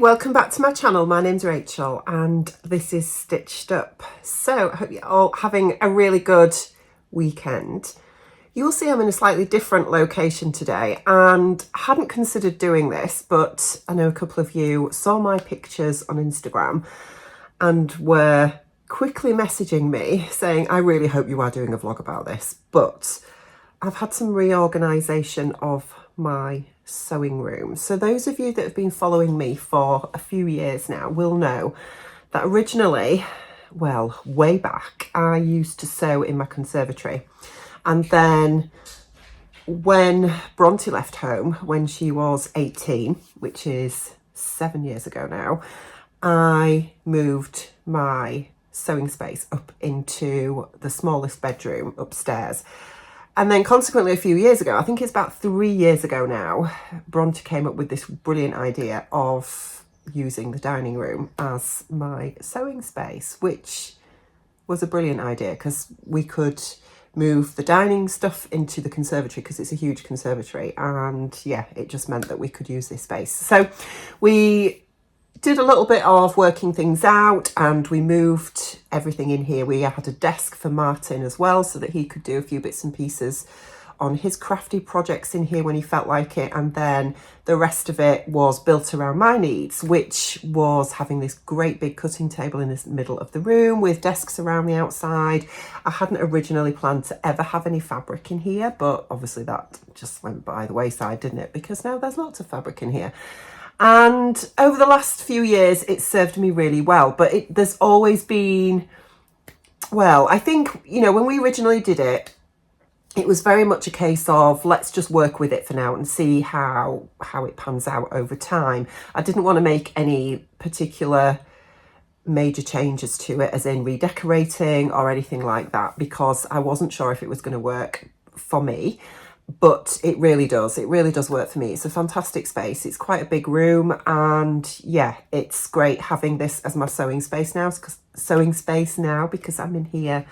welcome back to my channel. My name's Rachel and this is Stitched Up. So I hope you're all having a really good weekend. You'll see I'm in a slightly different location today and I hadn't considered doing this, but I know a couple of you saw my pictures on Instagram and were quickly messaging me saying, I really hope you are doing a vlog about this, but I've had some reorganisation of my sewing room. So those of you that have been following me for a few years now will know that originally, well, way back, I used to sew in my conservatory. And then when Bronte left home, when she was 18, which is 7 years ago now, I moved my sewing space up into the smallest bedroom upstairs. And then consequently a few years ago, I think it's about 3 years ago now, Bronte came up with this brilliant idea of using the dining room as my sewing space, which was a brilliant idea because we could move the dining stuff into the conservatory because it's a huge conservatory. And yeah, it just meant that we could use this space. So we did a little bit of working things out and we moved everything in here. We had a desk for Martin as well so that he could do a few bits and pieces on his crafty projects in here when he felt like it. And then the rest of it was built around my needs, which was having this great big cutting table in the middle of the room with desks around the outside. I hadn't originally planned to ever have any fabric in here, but obviously that just went by the wayside, didn't it? Because now there's lots of fabric in here. And over the last few years, it's served me really well, but there's always been, well, I think, you know, when we originally did it, it was very much a case of let's just work with it for now and see how it pans out over time. I didn't want to make any particular major changes to it, as in redecorating or anything like that, because I wasn't sure if it was going to work for me. But it really does work for me. It's a fantastic space. It's quite a big room and yeah, it's great having this as my sewing space now because I'm in here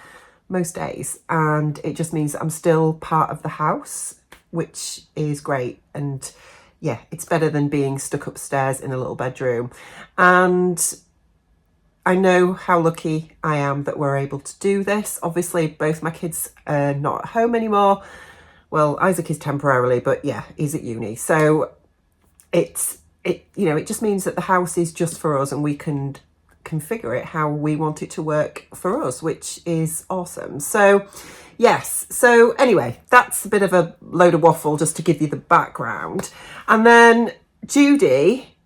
most days and it just means that I'm still part of the house, which is great. And yeah, it's better than being stuck upstairs in a little bedroom. And I know how lucky I am that we're able to do this. Obviously both my kids are not at home anymore. Well, Isaac is temporarily, but yeah, he's at uni. So it just means that the house is just for us and we can configure it how we want it to work for us, which is awesome. So yes. So anyway, that's a bit of a load of waffle just to give you the background. And then Judy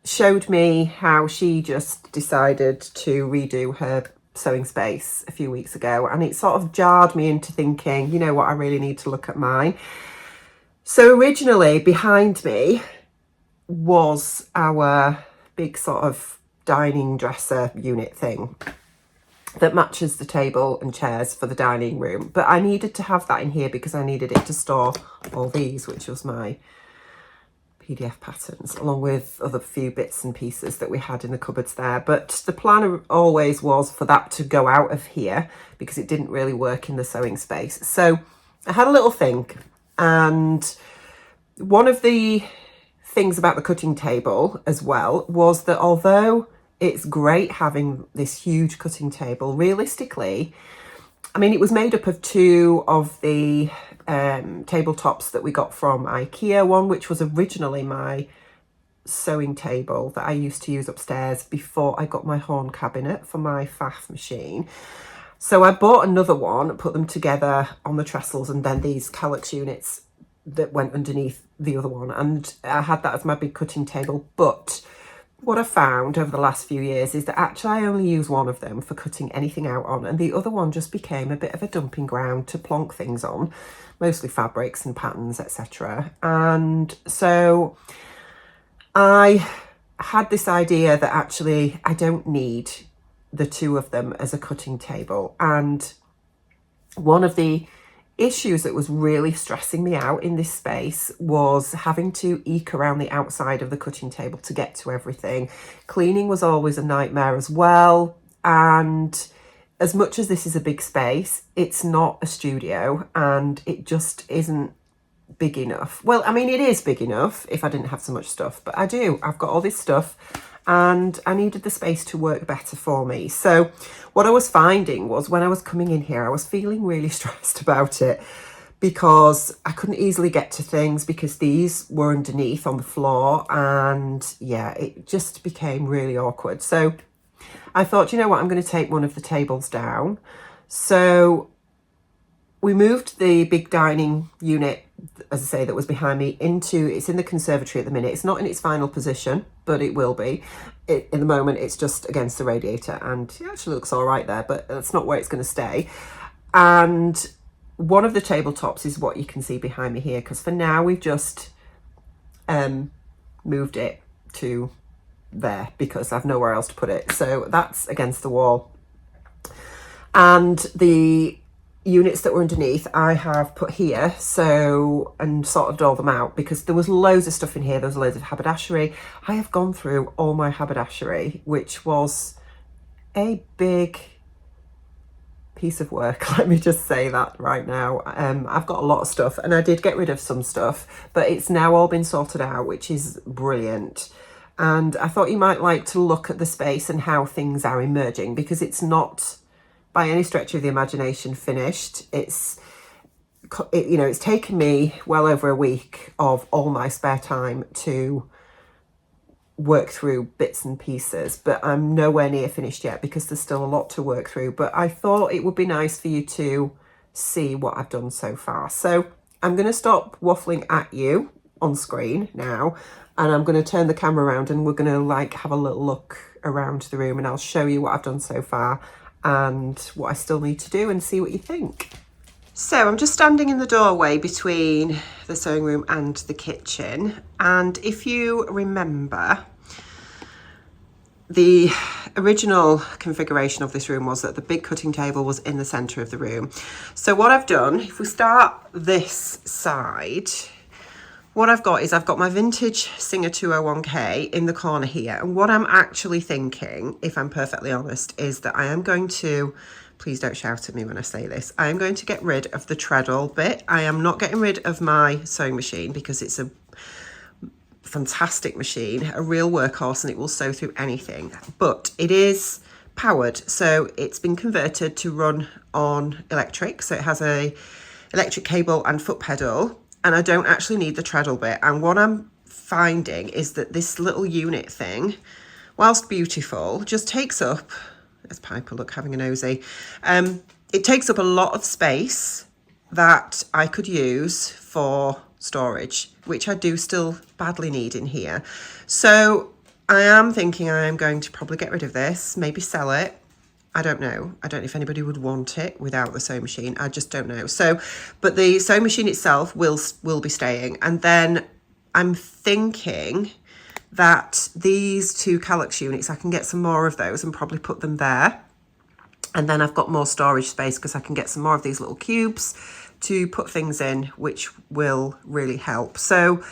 showed me how she just decided to redo her sewing space a few weeks ago, and it sort of jarred me into thinking, you know what, I really need to look at mine. So originally behind me was our big sort of dining dresser unit thing that matches the table and chairs for the dining room, but I needed to have that in here because I needed it to store all these, which was my PDF patterns, along with other few bits and pieces that we had in the cupboards there. But the plan always was for that to go out of here because it didn't really work in the sewing space. So I had a little think, and one of the things about the cutting table as well was that although it's great having this huge cutting table, realistically, I mean, it was made up of two of the tabletops that we got from IKEA, one which was originally my sewing table that I used to use upstairs before I got my horn cabinet for my faff machine. So I bought another one, put them together on the trestles, and then these calyx units that went underneath the other one, and I had that as my big cutting table. But what I found over the last few years is that actually I only use one of them for cutting anything out on, and the other one just became a bit of a dumping ground to plonk things on, mostly fabrics and patterns, etc. And so I had this idea that actually I don't need the two of them as a cutting table. And one of the issues that was really stressing me out in this space was having to eke around the outside of the cutting table to get to everything. Cleaning was always a nightmare as well. And as much as this is a big space, it's not a studio and it just isn't big enough. Well, I mean, it is big enough if I didn't have so much stuff, but I do. I've got all this stuff and I needed the space to work better for me. So what I was finding was when I was coming in here, I was feeling really stressed about it because I couldn't easily get to things because these were underneath on the floor, and yeah, it just became really awkward. So I thought, you know what, I'm going to take one of the tables down. So we moved the big dining unit, as I say, that was behind me into, it's in the conservatory at the minute. It's not in its final position, but it will be. In the moment, it's just against the radiator, and it actually looks all right there, but that's not where it's going to stay. And one of the tabletops is what you can see behind me here, because for now we've just moved it to there because I've nowhere else to put it. So that's against the wall. And the units that were underneath I have put here, so, and sorted all them out because there was loads of stuff in here. There was loads of haberdashery. I have gone through all my haberdashery, which was a big piece of work. Let me just say that right now. I've got a lot of stuff and I did get rid of some stuff, but it's now all been sorted out, which is brilliant. And I thought you might like to look at the space and how things are emerging, because it's not by any stretch of the imagination finished. It's taken me well over a week of all my spare time to work through bits and pieces, but I'm nowhere near finished yet because there's still a lot to work through. But I thought it would be nice for you to see what I've done so far. So I'm going to stop waffling at you on screen now, and I'm going to turn the camera around and we're going to have a little look around the room, and I'll show you what I've done so far and what I still need to do and see what you think. So I'm just standing in the doorway between the sewing room and the kitchen, and if you remember, the original configuration of this room was that the big cutting table was in the centre of the room. So what I've done, if we start this side, what I've got is I've got my vintage Singer 201K in the corner here. And what I'm actually thinking, if I'm perfectly honest, is that I am going to, please don't shout at me when I say this, I am going to get rid of the treadle bit. I am not getting rid of my sewing machine because it's a fantastic machine, a real workhorse, and it will sew through anything. But it is powered, so it's been converted to run on electric. So it has a electric cable and foot pedal, and I don't actually need the treadle bit. And what I'm finding is that this little unit thing, whilst beautiful, just takes up, there's Piper, look, having a nosy. It takes up a lot of space that I could use for storage, which I do still badly need in here. So I am thinking I am going to probably get rid of this, maybe sell it. I don't know. I don't know if anybody would want it without the sewing machine. I just don't know. So, but the sewing machine itself will be staying. And then I'm thinking that these two Calyx units, I can get some more of those and probably put them there. And then I've got more storage space because I can get some more of these little cubes to put things in, which will really help. So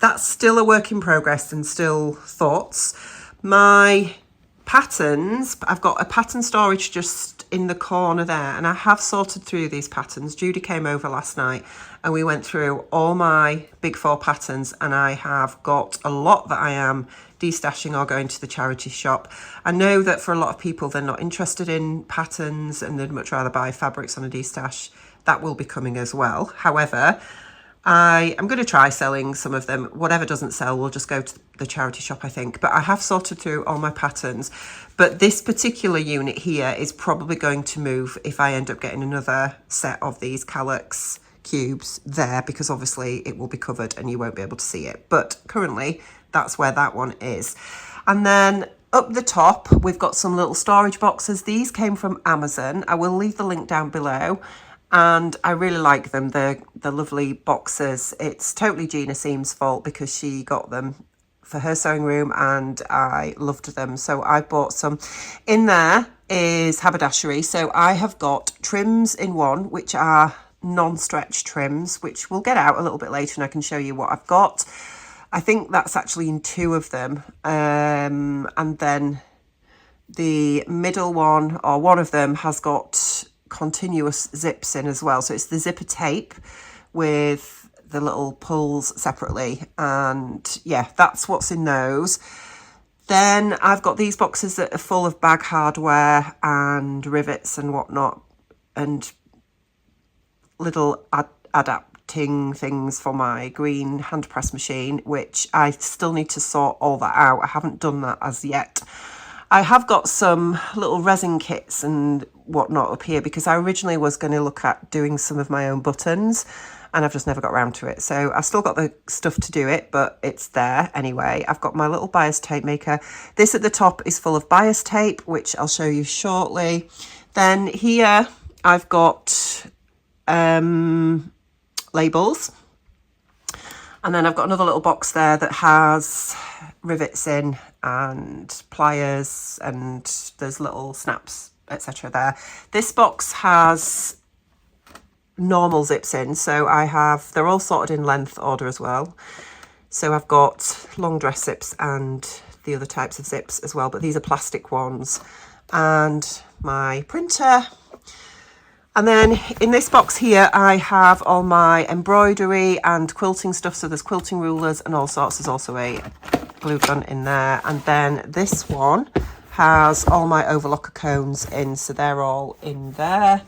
that's still a work in progress and still thoughts. My patterns, I've got a pattern storage just in the corner there, and I have sorted through these patterns. Judy came over last night and we went through all my big four patterns, and I have got a lot that I am destashing or going to the charity shop. I know that for a lot of people, they're not interested in patterns and they'd much rather buy fabrics on a destash. That will be coming as well. However, I am going to try selling some of them. Whatever doesn't sell will just go to the charity shop, I think. But I have sorted through all my patterns. But this particular unit here is probably going to move if I end up getting another set of these Calyx cubes there, because obviously it will be covered and you won't be able to see it. But currently, that's where that one is. And then up the top, we've got some little storage boxes. These came from Amazon. I will leave the link down below. And I really like them. They're lovely boxes. It's totally Gina Seam's fault because she got them for her sewing room and I loved them. So I bought some. In there is haberdashery. So I have got trims in one, which are non-stretch trims, which we'll get out a little bit later and I can show you what I've got. I think that's actually in two of them. And then the middle one, or one of them, has got continuous zips in as well. So it's the zipper tape with the little pulls separately, and yeah, that's what's in those. Then I've got these boxes that are full of bag hardware and rivets and whatnot, and little adapting things for my green hand press machine, which I still need to sort all that out. I haven't done that as yet. I have got some little resin kits and whatnot up here because I originally was going to look at doing some of my own buttons, and I've just never got around to it. So I've still got the stuff to do it, but it's there anyway. I've got my little bias tape maker. This at the top is full of bias tape, which I'll show you shortly. Then here I've got labels. And then I've got another little box there that has rivets in and pliers, and there's little snaps, etc. there. This box has normal zips in, so they're all sorted in length order as well. So I've got long dress zips and the other types of zips as well, but these are plastic ones. And my printer. And then in this box here, I have all my embroidery and quilting stuff. So there's quilting rulers and all sorts. There's also a glue gun in there. And then this one has all my overlocker cones in. So they're all in there.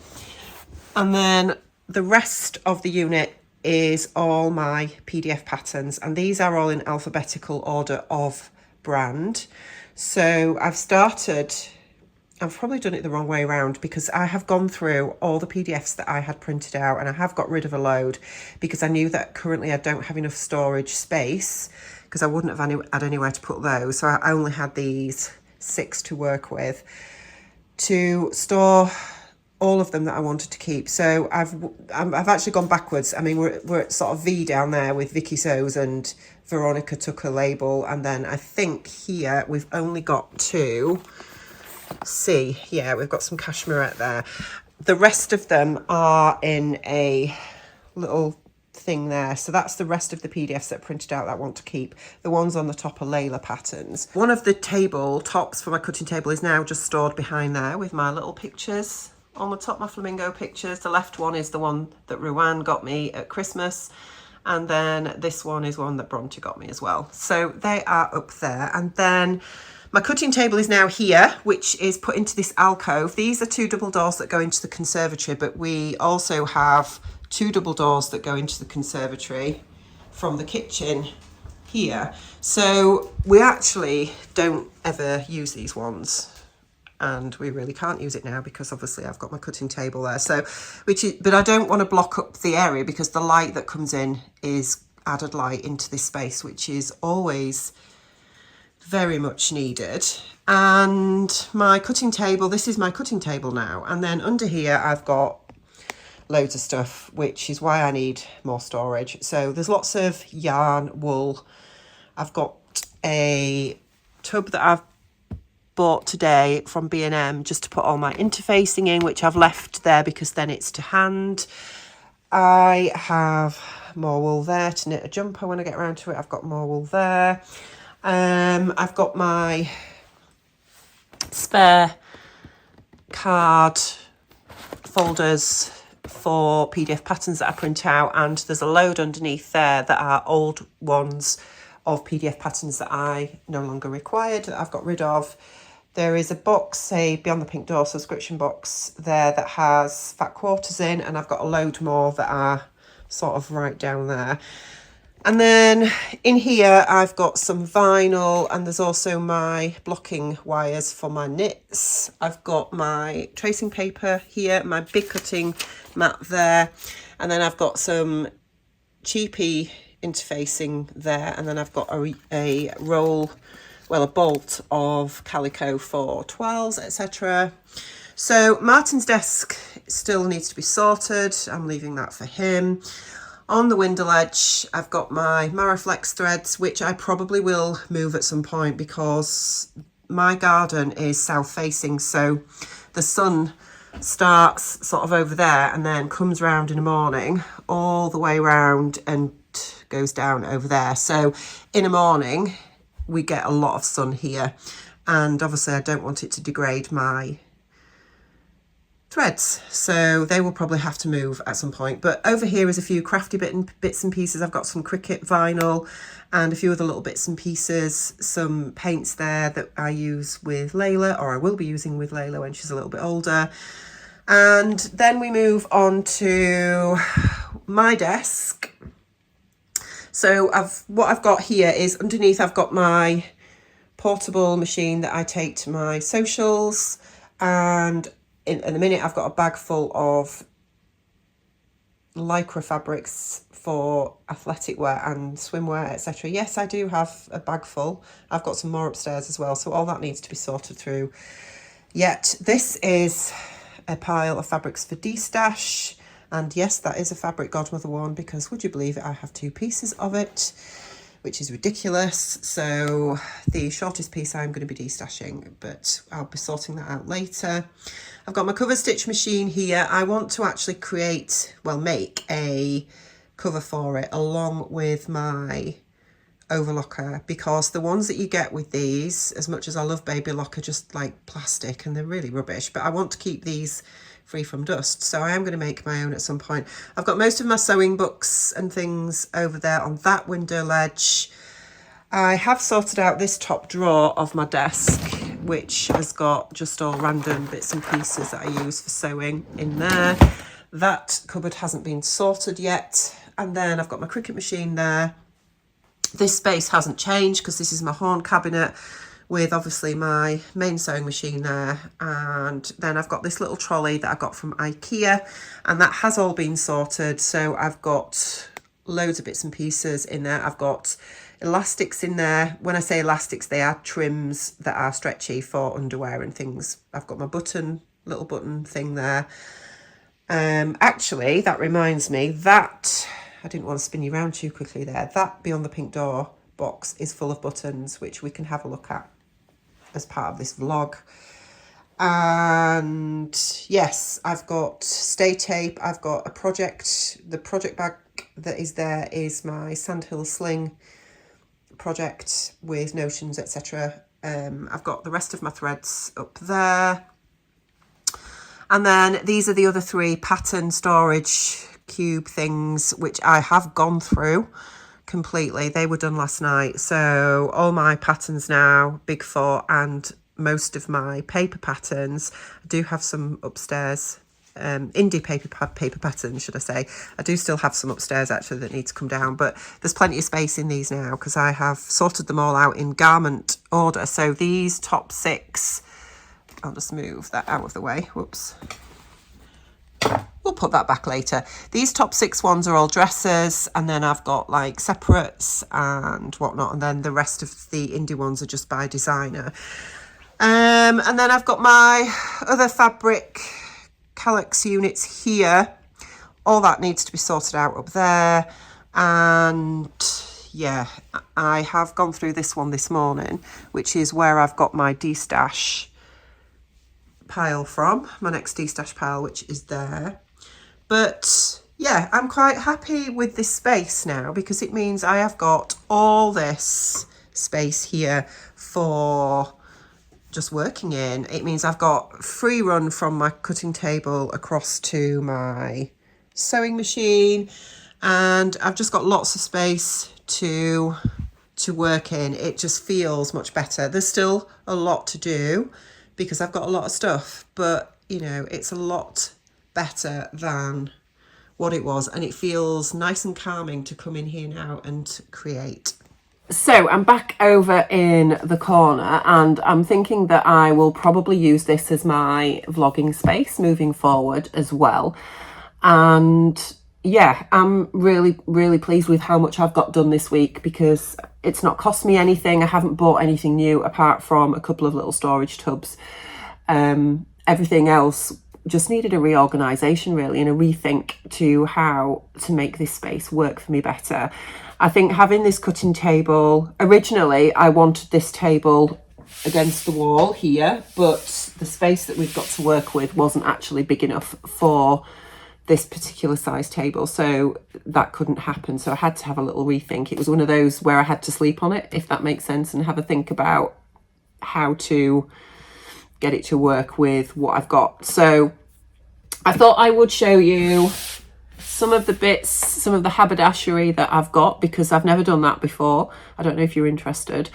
And then the rest of the unit is all my PDF patterns. And these are all in alphabetical order of brand. So I've probably done it the wrong way around, because I have gone through all the PDFs that I had printed out, and I have got rid of a load because I knew that currently I don't have enough storage space, because I wouldn't have had anywhere to put those. So I only had these 6 to work with to store all of them that I wanted to keep. So I've actually gone backwards. I mean, we're at sort of V down there with Vicky Sews and Veronica took a label, and then I think here we've only got 2. See, yeah, we've got some cashmere there. The rest of them are in a little thing there. So that's the rest of the PDFs that are printed out that I want to keep. The ones on the top are Layla patterns. One of the table tops for my cutting table is now just stored behind there with my little pictures on the top, my flamingo pictures. The left one is the one that Ruan got me at Christmas. And then this one is one that Bronte got me as well. So they are up there. And then my cutting table is now here, which is put into this alcove. These are 2 double doors that go into the conservatory, but we also have 2 double doors that go into the conservatory from the kitchen here. So we actually don't ever use these ones, and we really can't use it now because obviously I've got my cutting table there. So, but I don't want to block up the area because the light that comes in is added light into this space, which is always very much needed. And my cutting table, this is my cutting table now. And then under here, I've got loads of stuff, which is why I need more storage. So there's lots of yarn, wool. I've got a tub that I've bought today from B&M just to put all my interfacing in, which I've left there because then it's to hand. I have more wool there to knit a jumper when I get around to it. I've got more wool there. I've got my spare card folders for PDF patterns that I print out, and there's a load underneath there that are old ones of PDF patterns that I no longer required, that I've got rid of. There is a box, a Beyond the Pink Door subscription box there that has fat quarters in, and I've got a load more that are sort of right down there. And then in here, I've got some vinyl, and there's also my blocking wires for my knits. I've got my tracing paper here, my big cutting mat there, and then I've got some cheapy interfacing there, and then I've got a roll, well, a bolt of calico for twirls, etc. So Martin's desk still needs to be sorted. I'm leaving that for him. On the window ledge, I've got my Maraflex threads, which I probably will move at some point because my garden is south facing. So the sun starts sort of over there and then comes round in the morning all the way round and goes down over there. So in the morning, we get a lot of sun here. And obviously I don't want it to degrade my threads, so they will probably have to move at some point. But over here is a few crafty bits and pieces. I've got some Cricut vinyl and a few other little bits and pieces, some paints there that I use with Layla, or I will be using with Layla when she's a little bit older. And then we move on to my desk. So what I've got here is underneath I've got my portable machine that I take to my socials, and in a minute I've got a bag full of lycra fabrics for athletic wear and swimwear, etc. Yes, I do have a bag full. I've got some more upstairs as well, so all that needs to be sorted through. Yet this is a pile of fabrics for Destash. And yes, that is a fabric godmother one, because would you believe it, I have 2 pieces of it, which is ridiculous. So the shortest piece I'm going to be destashing, but I'll be sorting that out later. I've got my cover stitch machine here. I want to actually make a cover for it along with my overlocker, because the ones that you get with these, as much as I love Baby Lock, are just like plastic and they're really rubbish, but I want to keep these free from dust, so I am going to make my own at some point. I've got most of my sewing books and things over there on that window ledge. I have sorted out this top drawer of my desk, which has got just all random bits and pieces that I use for sewing in there. That cupboard hasn't been sorted yet. And then I've got my Cricut machine there. This space hasn't changed because this is my horn cabinet with obviously my main sewing machine there. And then I've got this little trolley that I got from IKEA, and that has all been sorted. So I've got loads of bits and pieces in there. I've got elastics in there. When I say elastics, they are trims that are stretchy for underwear and things. I've got my little button thing there. Actually, that reminds me that I didn't want to spin you around too quickly there. That Beyond the Pink Door box is full of buttons, which we can have a look at as part of this vlog. And yes, I've got stay tape. I've got the project bag that is there is my Sandhill Sling project with notions, etc. I've got the rest of my threads up there. And then these are the other 3 pattern storage cube things, which I have gone through completely. They were done last night. So all my patterns now, Big 4, and most of my paper patterns, I do have some upstairs, indie paper patterns, should I say. I do still have some upstairs actually that need to come down, but there's plenty of space in these now because I have sorted them all out in garment order. So these top 6, I'll just move that out of the way. Whoops. We'll put that back later. These top 6 ones are all dresses, and then I've got like separates and whatnot, and then the rest of the indie ones are just by designer. And then I've got my other fabric calyx units here. All that needs to be sorted out up there. And yeah, I have gone through this one this morning, which is where I've got my Destash pile from, my next Destash pile, which is there. But yeah, I'm quite happy with this space now because it means I have got all this space here for just working in. It means I've got free run from my cutting table across to my sewing machine, and I've just got lots of space to work in. It just feels much better. There's still a lot to do because I've got a lot of stuff, but you know, it's a lot better than what it was, and it feels nice and calming to come in here now and create. So I'm back over in the corner, and I'm thinking that I will probably use this as my vlogging space moving forward as well. And yeah, I'm really pleased with how much I've got done this week because it's not cost me anything. I haven't bought anything new apart from a couple of little storage tubs. Everything else just needed a reorganisation really, and a rethink to how to make this space work for me better. I think having this cutting table, originally I wanted this table against the wall here, but the space that we've got to work with wasn't actually big enough for this particular size table, so that couldn't happen. So I had to have a little rethink. It was one of those where I had to sleep on it, if that makes sense, and have a think about how to get it to work with what I've got. So I thought I would show you some of the bits, some of the haberdashery that I've got, because I've never done that before. I don't know if you're interested,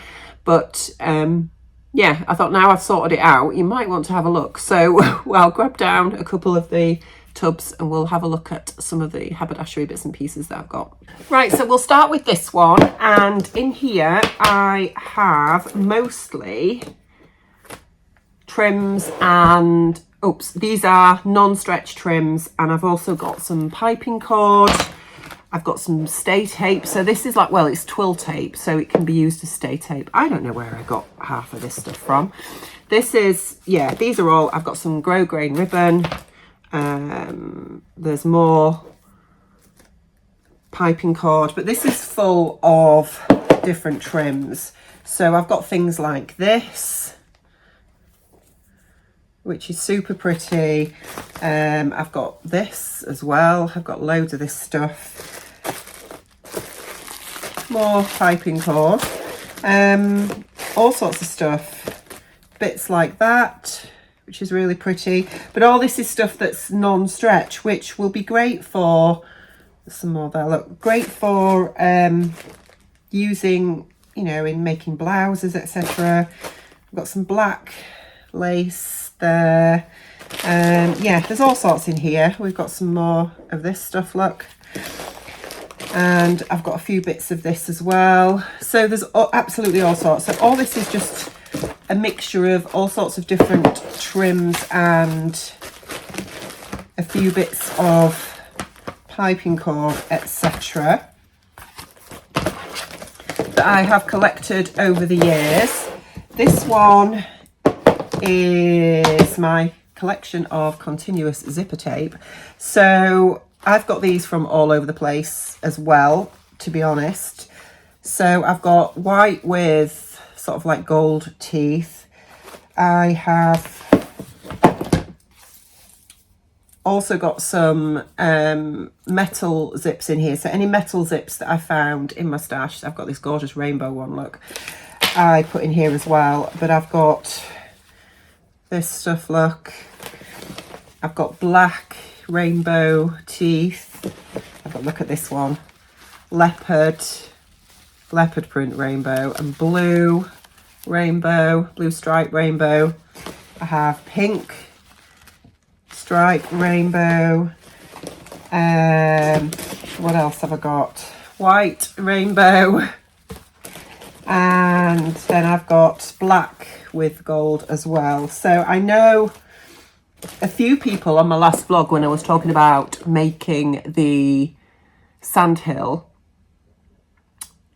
but yeah, I thought now I've sorted it out, you might want to have a look. So I'll grab down a couple of the tubs and we'll have a look at some of the haberdashery bits and pieces that I've got. Right, so we'll start with this one, and in here I have mostly trims and these are non-stretch trims, and I've also got some piping cord. I've got some stay tape. So this is like, well, it's twill tape, so it can be used as stay tape. I don't know where I got half of this stuff from. This is, yeah, these are all, I've got some grow grain ribbon. There's more piping cord, but this is full of different trims. So I've got things like this, which is super pretty. I've got this as well. I've got loads of this stuff. More piping cord. All sorts of stuff. Bits like that, which is really pretty. But all this is stuff that's non-stretch, which will be great for, some more there, look, great for using, you know, in making blouses, etc. I've got some black lace there. Yeah, there's all sorts in here. We've got some more of this stuff, look. And I've got a few bits of this as well. So there's absolutely all sorts. So all this is just a mixture of all sorts of different trims and a few bits of piping cord, etc. that I have collected over the years. This one is my collection of continuous zipper tape. So I've got these from all over the place as well, to be honest. So I've got white with sort of like gold teeth. I have also got some metal zips in here. So any metal zips that I found in my stash, I've got this gorgeous rainbow one, look, I put in here as well. But I've got this stuff, look. I've got black rainbow teeth. I've got, look at this one, leopard print rainbow, and blue rainbow, blue stripe rainbow. I have pink stripe rainbow. What else have I got? White rainbow. And then I've got black with gold as well. So I know a few people on my last vlog, when I was talking about making the Sandhill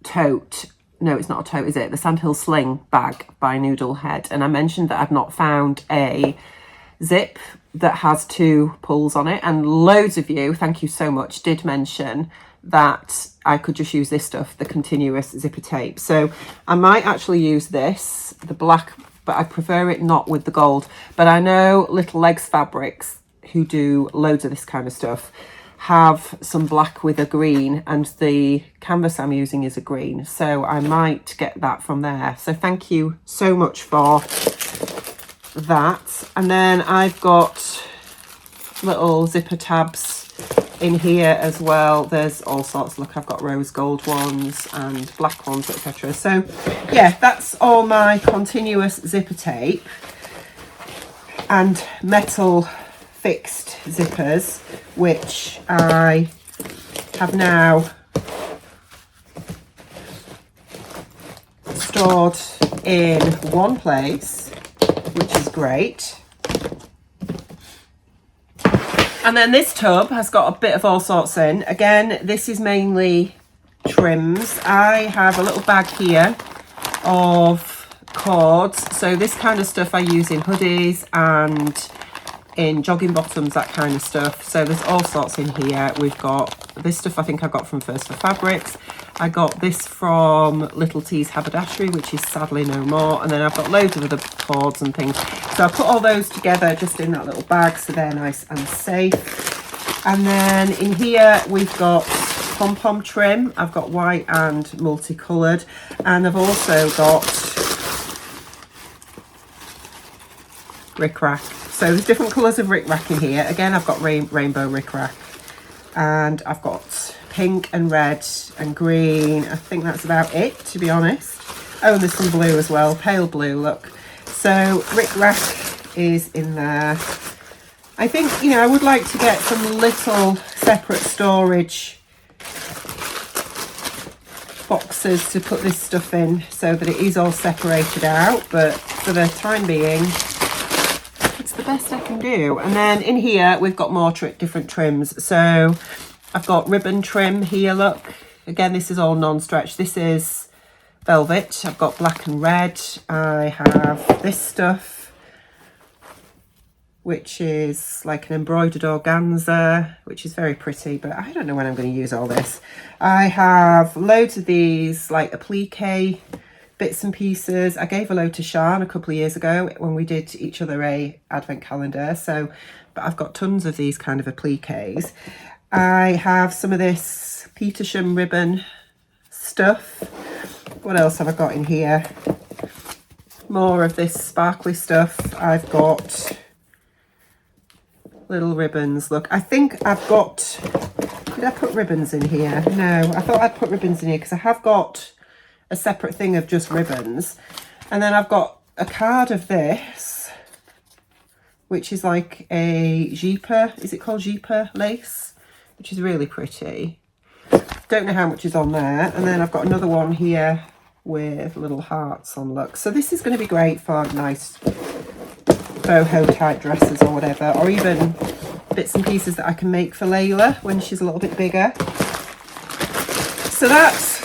tote, no, it's not a tote, is it? The Sandhill sling bag by Noodlehead. And I mentioned that I've not found a zip that has 2 pulls on it. And loads of you, thank you so much, did mention that I could just use this stuff, the continuous zipper tape. So I might actually use this, the black, but I prefer it not with the gold. But I know Little Legs Fabrics, who do loads of this kind of stuff, have some black with a green, and the canvas I'm using is a green. So I might get that from there. So thank you so much for that. And then I've got little zipper tabs in here as well. There's all sorts, look, I've got rose gold ones and black ones, etc. So yeah, that's all my continuous zipper tape and metal fixed zippers, which I have now stored in one place, which is great. And then this tub has got a bit of all sorts in. Again, this is mainly trims. I have a little bag here of cords. So this kind of stuff I use in hoodies and in jogging bottoms, that kind of stuff. So there's all sorts in here. We've got this stuff I think I got from First for Fabrics. I got this from Little T's Haberdashery, which is sadly no more. And then I've got loads of other cords and things. So I put all those together just in that little bag, so they're nice and safe. And then in here we've got pom-pom trim. I've got white and multicoloured. And I've also got rickrack So there's different colours of rickrack in here. Again, I've got rainbow rickrack, and I've got pink and red and green. I think that's about it, to be honest. Oh, and there's some blue as well, pale blue, look. So rickrack is in there. I think, you know, I would like to get some little separate storage boxes to put this stuff in so that it is all separated out, but for the time being, it's the best I can do. And then in here, we've got more different trims. So I've got ribbon trim here, look. Again, this is all non-stretch. This is velvet. I've got black and red. I have this stuff, which is like an embroidered organza, which is very pretty, but I don't know when I'm going to use all this. I have loads of these like applique bits and pieces. I gave a load to Sian a couple of years ago when we did each other a advent calendar. So, but I've got tons of these kind of appliques. I have some of this Petersham ribbon stuff. What else have I got in here? More of this sparkly stuff. I've got little ribbons. Look, I think I've got, did I put ribbons in here? No, I thought I'd put ribbons in here because I have got a separate thing of just ribbons. And then I've got a card of this, which is like a Jeeper, is it called Jeeper lace? Which is really pretty. Don't know how much is on there. And then I've got another one here with little hearts on, look. So this is going to be great for nice boho type dresses or whatever, or even bits and pieces that I can make for Layla when she's a little bit bigger. So that's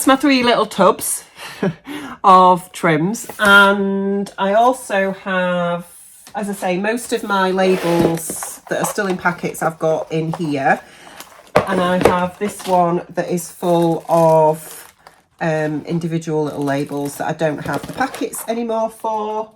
my 3 little tubs of trims. And I also have, as I say, most of my labels that are still in packets I've got in here, and I have this one that is full of individual little labels that I don't have the packets anymore for.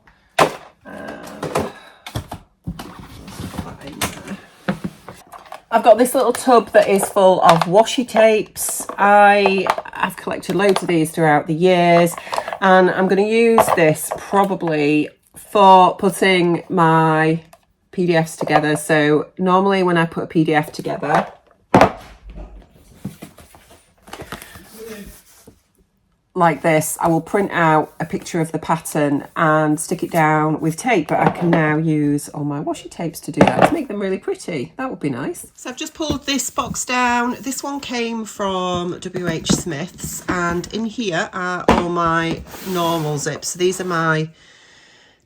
I've got this little tub that is full of washi tapes. I've collected loads of these throughout the years, and I'm going to use this probably for putting my PDFs together. So normally when I put a PDF together, like this, I will print out a picture of the pattern and stick it down with tape, but I can now use all my washi tapes to do that, to make them really pretty. That would be nice. So I've just pulled this box down. This one came from WH Smith's, and in here are all my normal zips. So these are my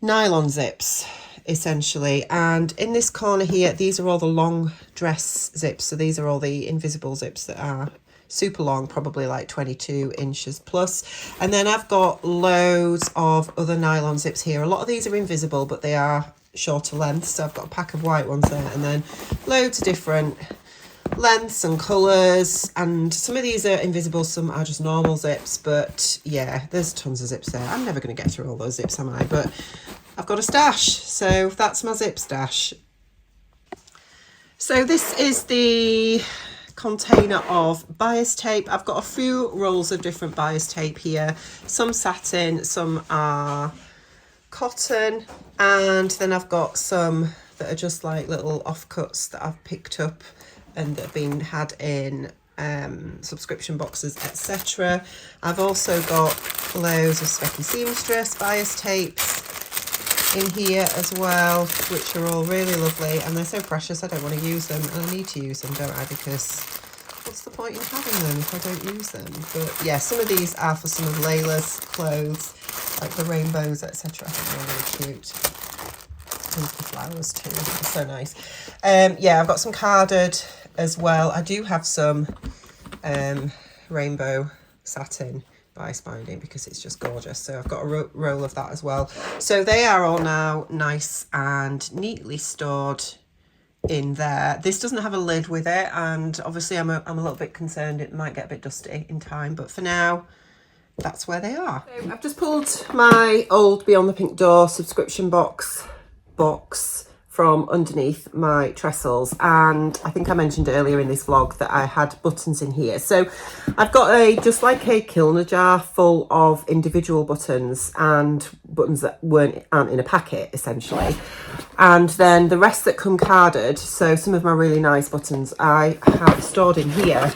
nylon zips, essentially. And in this corner here, these are all the long dress zips. So these are all the invisible zips that are super long, probably like 22 inches plus. And then I've got loads of other nylon zips here. A lot of these are invisible, but they are shorter lengths. So I've got a pack of white ones there, and then loads of different lengths and colours. And some of these are invisible, some are just normal zips. But yeah, there's tons of zips there. I'm never going to get through all those zips, am I? But I've got a stash, so that's my zip stash. So this is the container of bias tape. I've got a few rolls of different bias tape here, some satin, some are cotton, and then I've got some that are just like little offcuts that I've picked up and that have been had in subscription boxes, etc. I've also got loads of Specky Seamstress bias tapes in here as well, which are all really lovely, and they're so precious. I don't want to use them, and I need to use them, don't I? Because what's the point in having them if I don't use them? But yeah, some of these are for some of Layla's clothes, like the rainbows, etc. I think they're really cute. And the flowers too, they're so nice. Yeah, I've got some carded as well. I do have some rainbow satin bias binding because it's just gorgeous, so I've got a roll of that as well. So they are all now nice and neatly stored in there. This doesn't have a lid with it, and obviously I'm a little bit concerned it might get a bit dusty in time, but for now that's where they are. So I've just pulled my old Beyond the Pink Door subscription box from underneath my trestles, and I think I mentioned earlier in this vlog that I had buttons in here. So I've got just like a Kilner jar full of individual buttons and buttons that aren't in a packet essentially, and then the rest that come carded. So some of my really nice buttons I have stored in here.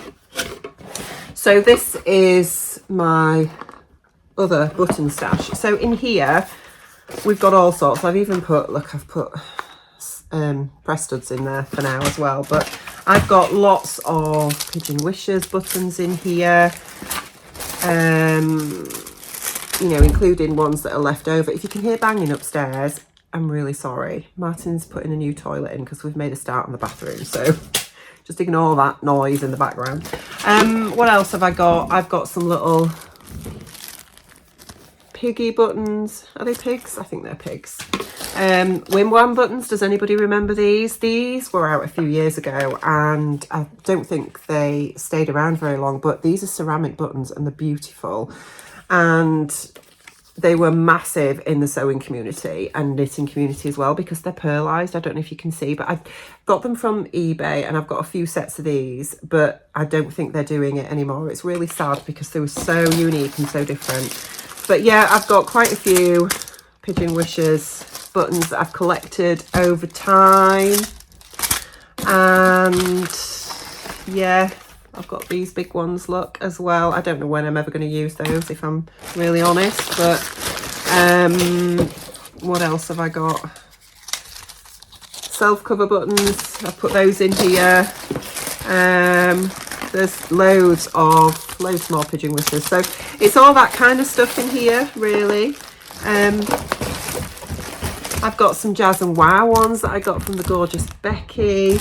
So this is my other button stash. So in here we've got all sorts. I've even put, look, I've put press studs in there for now as well, but I've got lots of Pigeon Wishes buttons in here, you know, including ones that are left over. If you can hear banging upstairs, I'm really sorry. Martin's putting a new toilet in because we've made a start on the bathroom, so just ignore that noise in the background. What else have I got? I've got some little piggy buttons. Are they pigs? I think they're pigs. Wim Wham buttons. Does anybody remember these? These were out a few years ago and I don't think they stayed around very long, but these are ceramic buttons and they're beautiful, and they were massive in the sewing community and knitting community as well because they're pearlized. I don't know if you can see, but I got them from eBay and I've got a few sets of these, but I don't think they're doing it anymore. It's really sad because they were so unique and so different. But yeah, I've got quite a few Pigeon Wishes buttons that I've collected over time, and yeah, I've got these big ones, look, as well. I don't know when I'm ever going to use those, if I'm really honest, but what else have I got? Self-cover buttons, I've put those in here. There's loads more Pigeon Wishes, so it's all that kind of stuff in here, really. I've got some Jazz and Wow ones that I got from the gorgeous Becky.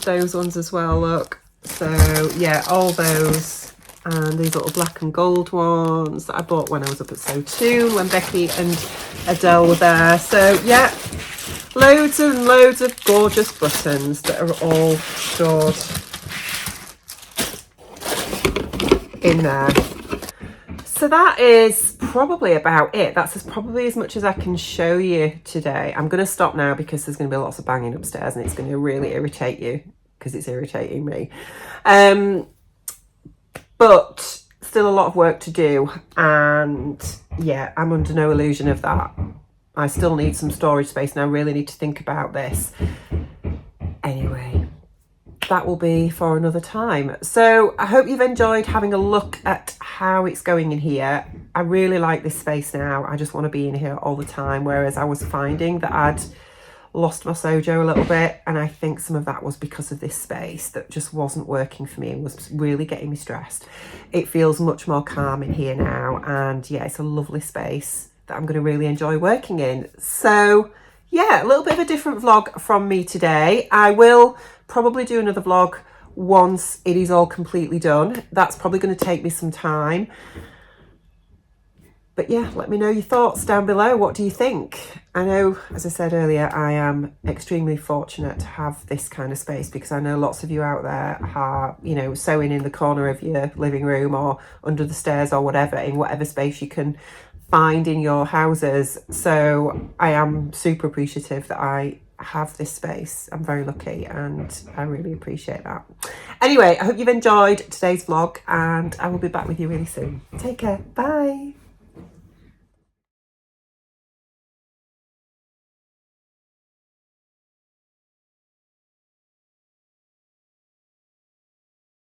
Those ones as well, look. So yeah, all those, and these little black and gold ones that I bought when I was up at Sew Tune when Becky and Adele were there. So yeah, loads and loads of gorgeous buttons that are all stored in there. So that is probably about it. That's probably as much as I can show you today. I'm going to stop now because there's going to be lots of banging upstairs and it's going to really irritate you because it's irritating me. But still a lot of work to do, and yeah, I'm under no illusion of that. I still need some storage space and I really need to think about this. Anyway, that will be for another time. So I hope you've enjoyed having a look at how it's going in here. I really like this space now. I just want to be in here all the time, whereas I was finding that I'd lost my sojo a little bit, and I think some of that was because of this space that just wasn't working for me and was really getting me stressed. It feels much more calm in here now, and yeah, it's a lovely space that I'm going to really enjoy working in. So yeah, a little bit of a different vlog from me today. I will probably do another vlog once it is all completely done. That's probably going to take me some time. But yeah, let me know your thoughts down below. What do you think? I know, as I said earlier, I am extremely fortunate to have this kind of space because I know lots of you out there are, you know, sewing in the corner of your living room or under the stairs or whatever, in whatever space you can find in your houses. So I am super appreciative that I have this space. I'm very lucky and I really appreciate that. Anyway, I hope you've enjoyed today's vlog and I will be back with you really soon. Take care. Bye.